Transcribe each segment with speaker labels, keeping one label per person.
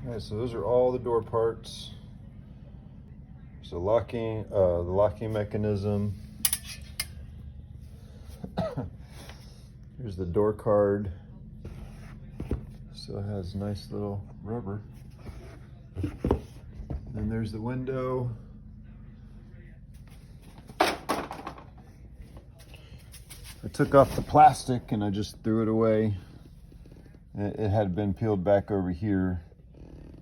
Speaker 1: All right, so those are all the door parts. So the locking mechanism. Here's the door card. Still has nice little rubber. Then there's the window. I took off the plastic and I just threw it away. It had been peeled back over here,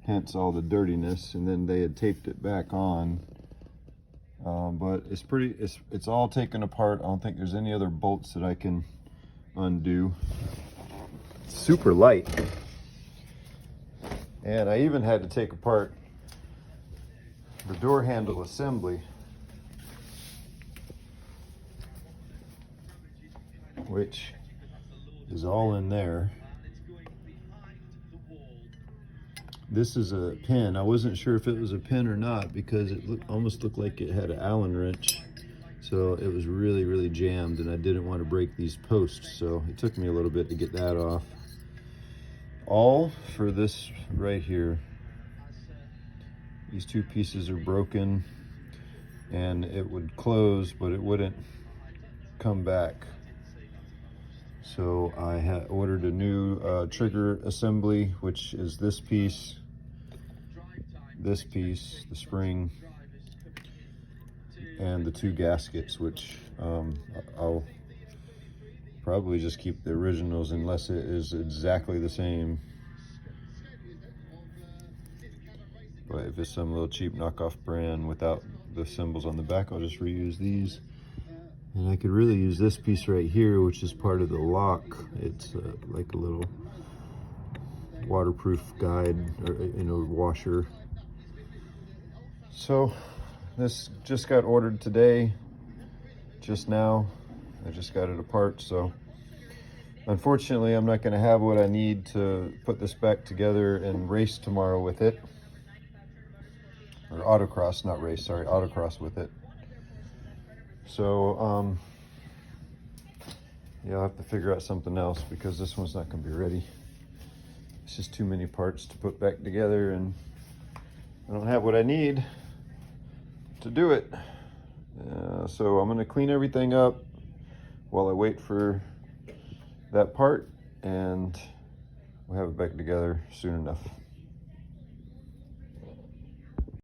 Speaker 1: hence all the dirtiness, and then they had taped it back on. But it's all taken apart. I don't think there's any other bolts that I can undo. It's super light. And I even had to take apart the door handle assembly, which is all in there. This is a pin. I wasn't sure if it was a pin or not because it almost looked like it had an Allen wrench. So it was really, really jammed and I didn't want to break these posts. So it took me a little bit to get that off. All for this right here. These two pieces are broken and it would close, but it wouldn't come back. So I had ordered a new trigger assembly, which is this piece, the spring, and the two gaskets, which I'll probably just keep the originals unless it is exactly the same. But if it's some little cheap knockoff brand without the symbols on the back, I'll just reuse these. And I could really use this piece right here, which is part of the lock. It's like a little waterproof guide, or washer. So this just got ordered today, just now. I just got it apart, so unfortunately I'm not going to have what I need to put this back together and race tomorrow with it. Or autocross, not race, sorry, autocross with it. So yeah, I'll have to figure out something else because this one's not going to be ready. It's just too many parts to put back together and I don't have what I need to do it. So I'm going to clean everything up while I wait for that part, and we'll have it back together soon enough.